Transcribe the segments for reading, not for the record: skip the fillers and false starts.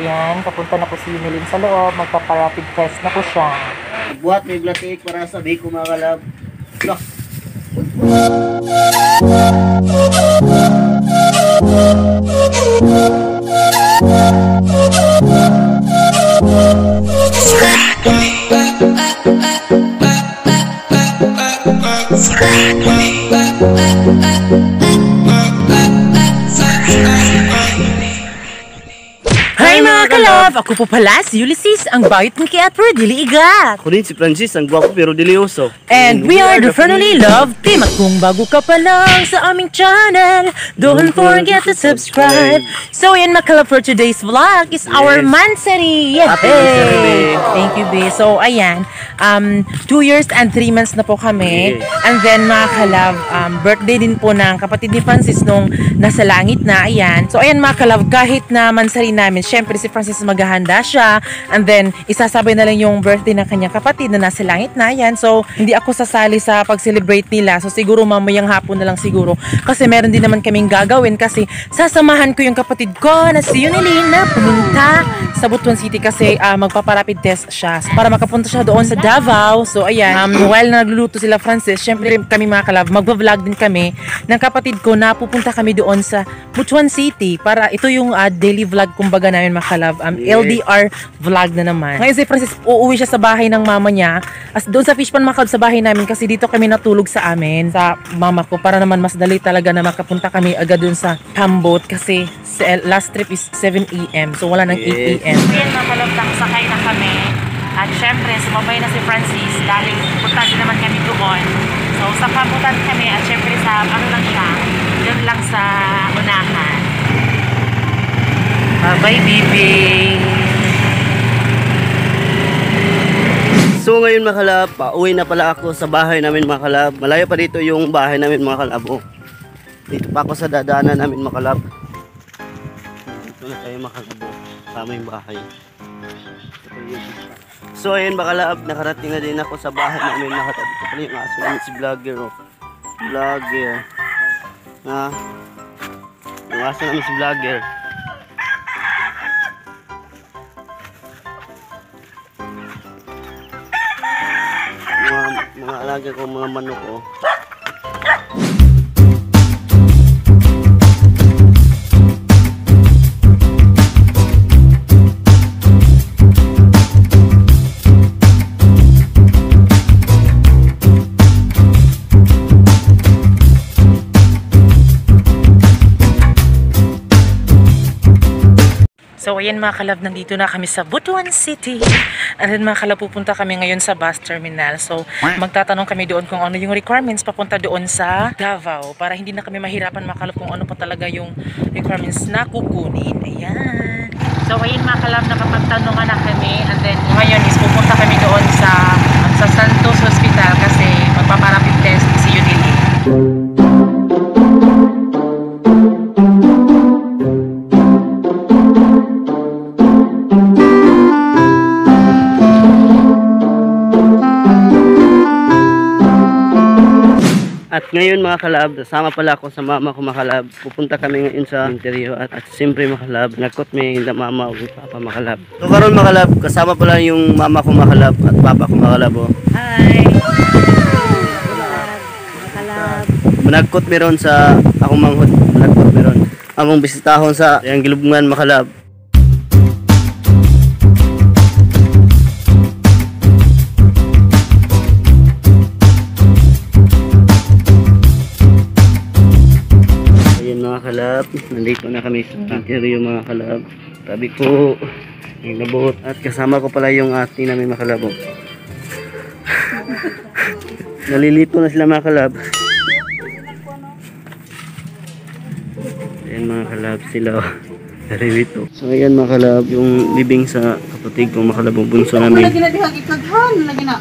Ayan, papunta na po si Yunilin sa loob. Magpapa-rapid test na po siya. Buhat may blatik para sabi ko mga kalab. Look. Hi mga kalab! Ako po pala si Ulysses, ang bayot ng kaya pero dili igat. Ako din si Francis, ang gwapo pero dilioso. And we are the Friendly Love Team. At kung bago ka pa lang sa aming channel, don't forget to subscribe. So yan mga kalab, for today's vlog is our Mansari. Happy Mansari. Thank you, Be. So ayan, 2 years and 3 months na po kami. And then mga kalab, birthday din po ng kapatid ni Francis nung nasa langit na. Ayan. So ayan mga kalab, kahit na Mansari namin, syempre si Francis maghahanda siya. And then isasabay na lang yung birthday ng kanyang kapatid na nasa langit na. Ayan. So hindi ako sasali sa pag-celebrate nila. So siguro mamayang hapon na lang siguro. Kasi meron din naman kaming gagawin kasi sasamahan ko yung kapatid ko na si Yunilin na pumunta sa Butuan City kasi magpaparapid test siya para makapunta siya doon sa Davao. So ayan, while nagluluto sila Francis, syempre kami mga kalab, magva-vlog din kami ng kapatid ko na pupunta kami doon sa Butuan City para ito yung daily vlog kumbaga namin mga kalab. LDR vlog na naman. Ngayon si Francis uuwi siya sa bahay ng mama niya as doon sa Fishpan mga kalab sa bahay namin kasi dito kami natulog sa amin sa mama ko para naman mas dali talaga na makapunta kami agad doon sa Hamboat kasi last trip is 7 AM so wala nang 8 AM. Ngayon mga kalab, nakasakay na kami at syempre sumabay na si Francis dahil punta din naman kami doon. So sa pamutan kami at syempre sa ano lang siya, yun lang sa unahan. Bye baby! So ngayon mga kalab, pauwi na pala ako sa bahay namin mga kalab. Malayo pa dito yung bahay namin mga kalab. Oh. Dito pa ako sa dadaanan namin mga kalab. Dito na tayo mga kalab. Tama yung bahay. So ayun mga kalab, nakarating na din ako sa bahay namin mga kalab. Ito pala yung aso namin si vlogger. Oh. Vlogger. Ha? Yung aso namin si vlogger. Mga alaga ko, mga manok ko. So ayan mga kalab, nandito na kami sa Butuan City. And then mga kalab, pupunta kami ngayon sa bus terminal. So magtatanong kami doon kung ano yung requirements papunta doon sa Davao. Para hindi na kami mahirapan mga kalab kung ano pa talaga yung requirements na kukunin. Ayan. So ayan mga kalab, nakapagtanungan na kami. And then ngayon is pupunta kami doon sa Santos Hospital kasi magpaparapid test si Yunilin. At ngayon mga kalab, sama pala ako sa mama ko mga kalab. Pupunta kami ngayon sa interior at siyempre mga kalab, nakot may hindi mama o papa mga kalab. So karon mga kalab, kasama pala yung mama ko mga kalab at papa ko mga kalab. Oh. Hi! Mga kalab. Managkot meron sa akong manghod, managkot meron. Among bisitahon sa yang gilubngan mga kalab. Mga kalab, nandito na kami sa interior mga kalab. Tabi ko yung nabot at kasama ko pala yung ate namin mga kalab. Nalilito na sila mga kalab. Ayan mga kalab sila. Nalilito. So ayan mga kalab, yung living sa kapatid ko mga kalab, bunso namin. Lagi na dihag ikaghan, lagi na.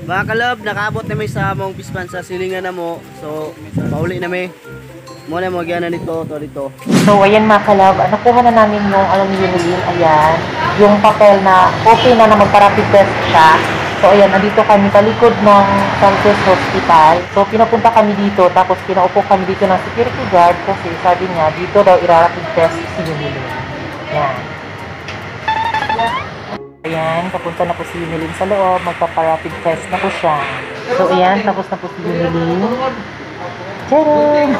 Mga kalab, nakaabot na may sa among pispan sa silingan na mo. So, pauli na may. Muna mo, gana nito, dito. So, ayan mga kalab, nakuha na namin yung, alam niyo Yunilin, ayan, yung papel na okay na magpa-rapid test siya. So ayan, nandito kami sa likod ng Santos Hospital. So pinapunta kami dito, tapos pinaupo kami dito ng security guard kasi sabi niya, dito daw irarapid test si Yunilin. Yan. Ayan, papunta na po si Yunilin sa loob, magpaparapid test na po siya. So ayan, tapos na po si Yunilin. Tcharam!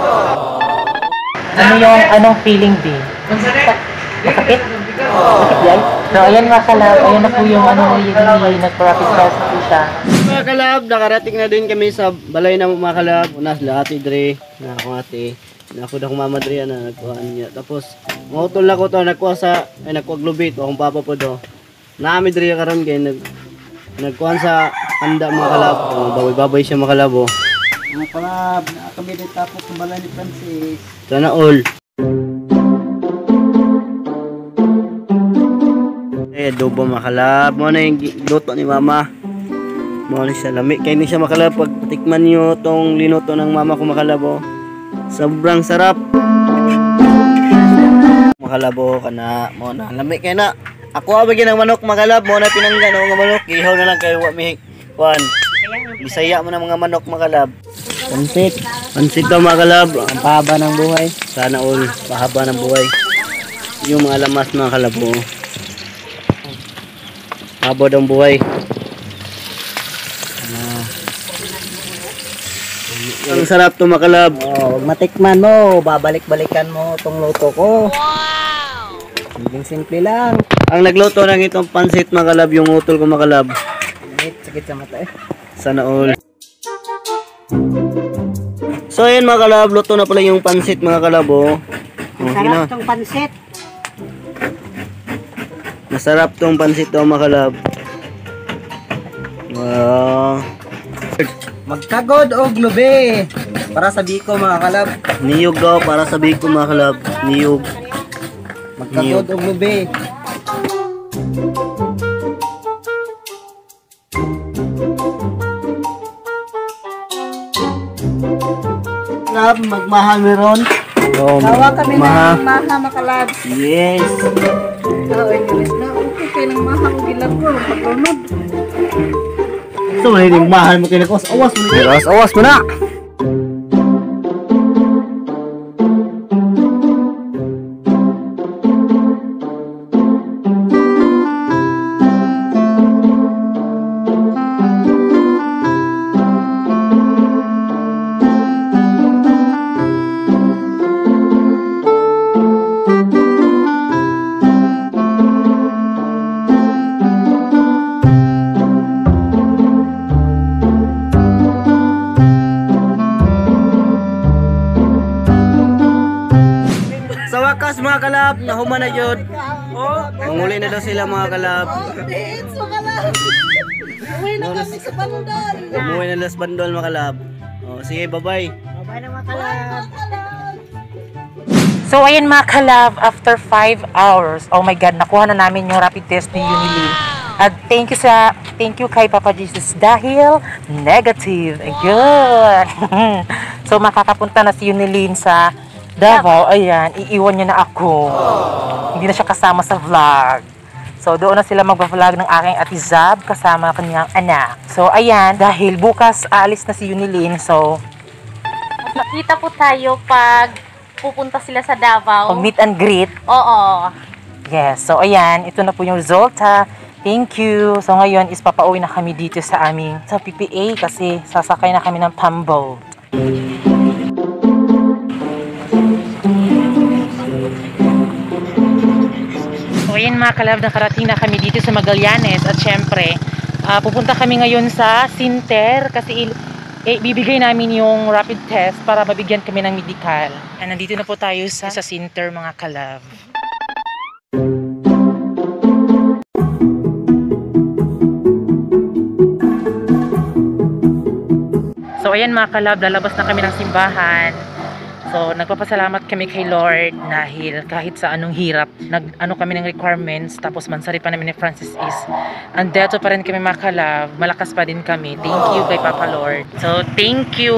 Anong feeling din? Masakit? Masakit yan? So ayan mga kalab, ayan na po yung Yunilin, nagparapid test na po siya. Mga kalab, nakarating na din kami sa balay ng mga kalab. Una sila ate Dre, na ako ate. Na ako na mama Dre na nagkuha niya. Tapos, mautol na ko to, nagkuha glubit, akong papa po do. Naami Dre karon kay nagkuha sa handa mga kalab. Baboy-baboy siya mga kalab. Mga kalab, nakakabili tapos sa balay ni Francis. Sana all. Adobo mga kalab. Mo na yung luto ni mama. Mo na siya lami. Kaya hindi siya makalab. Pag tikman nyo tong linuto ng mama ko makalabo. Sobrang sarap. Makalabo ka na. Mo na lami kaya na. Ako abagin ng manok makalab. Mo na pinanggan ng manok. Ihaw na lang kayo. Juan. Bisaya mo ng mga manok makalab. Pansit. Pansit daw makalab. Ang pahaba ng buhay. Sana all. Pahaba ng buhay. Yung mga lamas mga kalabo. Haba ng buhay. Ang sarap to makalab. Oh, matikman mo, babalik-balikan mo tong luto ko. Wow! Simple lang. Ang nagluto ng itong pansit makalab, yung utol ko makalab. Sakit sa mata eh. Sana all. So ayun mga kalab, luto na pala yung pansit mga kalab oh. Sarap tong pansit. Masarap tong pansit to mga kalab. Wow. Magkagod og lubi para sa biko mga kalab. Niyog daw para sa biko mga kalab. Niyog. Magkagod og lubi. Kalab, magmahal meron. Oh, Tawa kami ng maha makalab. Yes. Na okay kay ng maha og gilabo pagkunod. So, hiling mahal mo kinakos. Awas mo. Awas mo na. Sa wakas mga kalab, nahuman na yun. Manguli na daw sila mga kalab. Uwi na kami sa bandol. Umuwi na las bandol mga kalab. Oh, sige, bye-bye. Bye na mga kalab. So ayan mga kalab, after 5 hours, oh my God, nakuha na namin yung rapid test ni Yunilin. At thank you kay Papa Jesus dahil negative. Ayun. So makakapunta na si Yunilin sa Davao. Ayan, iiwan niya na ako. Hindi na siya kasama sa vlog. So doon na sila mag-vlog ng aking Ate Zab kasama kanyang anak. So ayan, dahil bukas aalis na si Yunilin. So Nakita po tayo pag pupunta sila sa Davao. meet and greet. Oo. Yes, so ayan, ito na po yung resulta. Thank you. So ngayon is papauwi na kami dito sa aming sa PPA kasi sasakay na kami ng Pambo. So ayan mga kalab, nakarating na kami dito sa Magallanes at syempre pupunta kami ngayon sa Sinter kasi bibigay namin yung rapid test para mabigyan kami ng medical. And nandito na po tayo sa Sinter mga kalab. So ayan mga kalab, lalabas na kami ng simbahan. So, nagpapasalamat kami kay Lord dahil kahit sa anong hirap, nag-ano kami ng requirements, tapos mansari pa namin ni Francis is, andeto pa rin kami mga kalab, malakas pa din kami. Thank you kay Papa Lord. So, thank you,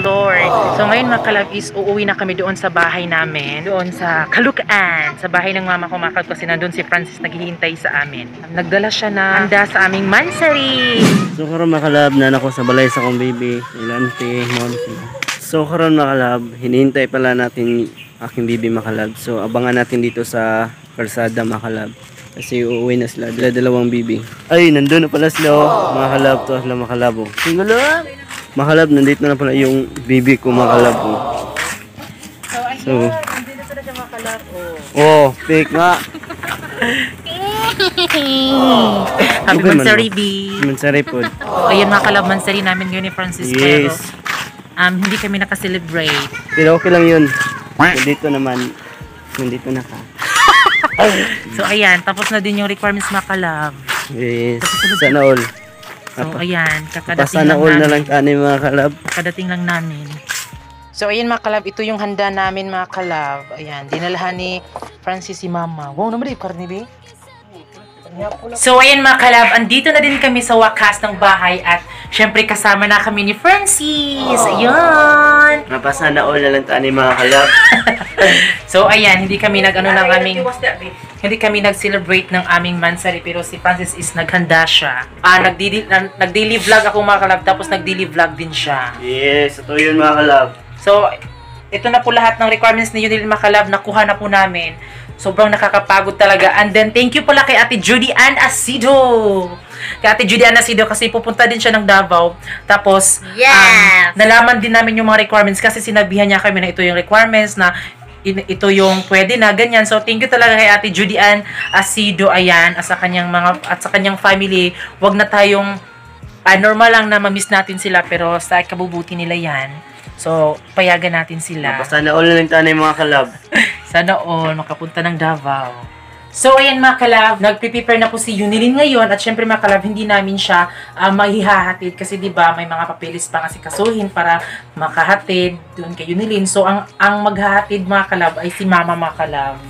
Lord. So, ngayon mga kalab is, uuwi na kami doon sa bahay namin, doon sa Caloocan, sa bahay ng mama ko mga kalab, kasi nandun si Francis naghihintay sa amin. Nagdala siya na handa sa aming mansari. So karon mga kalab, na ako sa balay sa kong baby, ilante, mom. So karon mga kalab, hinihintay pala natin aking baby mga kalab. So abangan natin dito sa kalsada mga kalab. Kasi uuwi na sila, dalawang baby. Ay, nandun na pala sila mga kalab. To sila mga kalab. Tingala! Mga kalab, nandito na pala yung baby ko mga kalab. So, nandito na sila siya mga kalab. oh, fake nga. Happy Okay, mansari, man, B. Mansari po. Ayan mga kalab, mansari namin ngayon ni Francis. Yes. Pero hindi kami nakaselebrate. Pero okay lang yun. Nandito naman. Nandito na ka. So ayan, tapos na din yung requirements mga kalab. Yes. Sana all. So ayan, kakadating Pasana lang all na namin. lang tani mga kalab. Kakadating lang namin. So ayan mga kalab, ito yung handa namin mga kalab. Ayan, dinalahan ni Francis si Mama. Wow, naman yung karne, be. So ayan mga kalab, andito na din kami sa wakas ng bahay at syempre kasama na kami ni Francis. Ayan. Napasana all na lang tani mga kalab. So ayan, hindi kami hindi kami nag-celebrate ng aming mansari, pero si Francis is naghanda siya. Nag-daily vlog ako mga kalab, tapos nag-daily vlog din siya. Yes, ito yun mga kalab. So ito na po lahat ng requirements ni Yunil mga kalab, nakuha na po namin. Sobrang nakakapagod talaga. And then, thank you pala kay Ate Judy Ann Asido. Kay Ate Judy Ann Asido kasi pupunta din siya ng Davao. Tapos, nalaman din namin yung mga requirements kasi sinabihan niya kami na ito yung requirements, na ito yung pwede na, ganyan. So, thank you talaga kay Ate Judy Ann Asido, ayan, at sa kanyang family. Wag na tayong, normal lang na ma-miss natin sila, pero sa kabubuti nila yan. So, payagan natin sila. Napasana all na lang tani mga kalab. Sana all makapunta ng Davao. So, ayan mga kalab, nagpe-prepare na po si Yunilin ngayon at syempre mga kalab, hindi namin siya mahihahatid kasi 'di ba may mga papeles pa kasi kasuhin para makahatid doon kay Yunilin. So, ang maghahatid mga kalab ay si Mama mga kalab.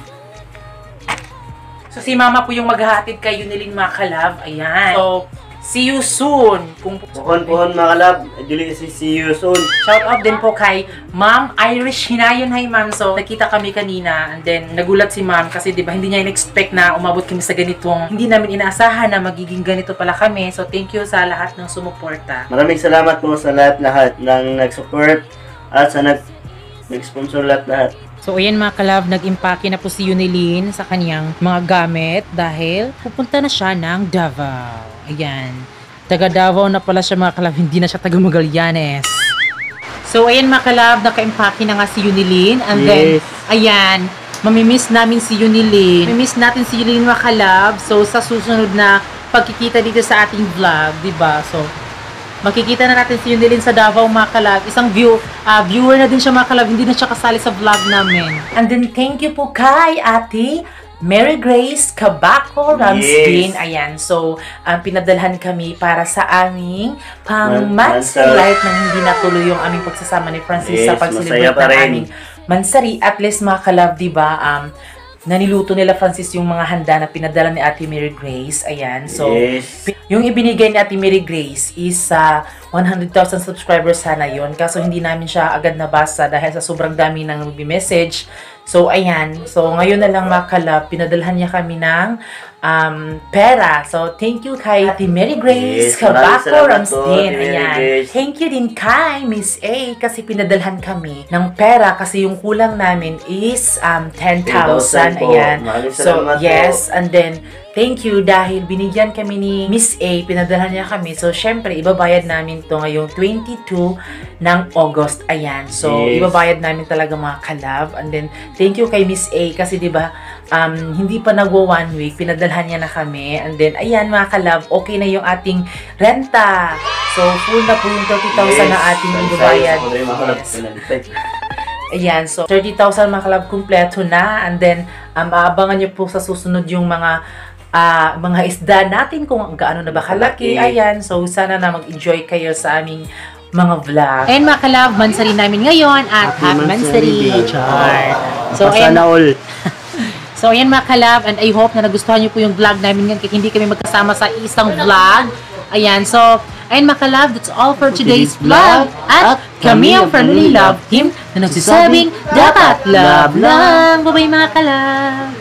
So, si Mama po yung maghahatid kay Yunilin mga kalab. Ayan. So, see you soon. Puhon mga kalab. Julie, see you soon. Shout out din po kay Ma'am Irish Hinayon. Hi Ma'am. So, nakita kami kanina and then nagulat si Ma'am kasi 'di ba hindi niya in-expect na umabot kami sa ganitong, hindi namin inaasahan na magiging ganito pala kami. So, thank you sa lahat ng sumuporta. Maraming salamat po sa lahat ng nag-support at sa nag-sponsor lahat. So, ayan mga kalab, nag-impake na po si Yunilin sa kanyang mga gamit dahil pupunta na siya ng Davao. Ayan. Taga Davao na pala siya mga kalab, hindi na siya taga Magallanes. So, ayan mga kalab, naka-impake na nga si Yunilin. And then, ayan, mamimiss namin si Yunilin. Mamimiss natin si Yunilin mga kalab. So, sa susunod na pagkikita dito sa ating vlog, diba? So, makikita na natin si Yunilin sa Davao mga kalab. Isang viewer na din siya mga kalab. Hindi na siya kasali sa vlog namin. And then thank you po kay Ate Mary Grace Cabaco Ramsden. Yes. Ayan. So, pinadalhan kami para sa aming pang-mansari nang hindi natuloy yung aming pagsasama ni Francis sa pag-celebrate ng aming mansari. At least mga kalab, diba, naniluto nila Francis yung mga handa na pinadala ni Ate Mary Grace. Ayan. So, yung ibinigay ni Ate Mary Grace is 100,000 subscribers sana yon. Kaso hindi namin siya agad nabasa dahil sa sobrang dami ng message. So, ayan. So, ngayon na lang mga kalab, pinadalhan niya kami ng pera. So, thank you kay Ate Mary Grace Cabaco Ramsden. Ayan. Thank you din kay Miss A kasi pinadalhan kami ng pera kasi yung kulang namin is 10,000. Ayan. So, yes. And then, thank you dahil binigyan kami ni Miss A, pinadalhan niya kami. So, syempre, ibabayad namin to ngayong 22 ng August. Ayan. So, ibabayad namin talaga mga kalab. And then, thank you kay Miss A kasi 'di ba hindi pa nagwa 1 week, pinadalhan niya na kami. And then, ayan mga kalab, okay na yung ating renta. So, full na po yung 30,000 na ating ibabayad. Yes. Ayan, so 30,000 mga kalab, kumpleto na. And then, aabangan niyo po sa susunod yung mga isda natin kung gaano na ba kalaki. Ayan, so sana na mag-enjoy kayo sa aming mga vlog. And mga kalab, mansari namin ngayon at happy mansari. Char. So, ayan. Sana all. So, ayan mga kalab, and I hope na nagustuhan nyo po yung vlog namin ngayon, kahit hindi kami magkasama sa isang vlog. Ayan, so, ayan mga kalab, that's all for today's vlog. At kami ang Family Love Team na nagsasabing, dapat love lang. Bye-bye mga kalab.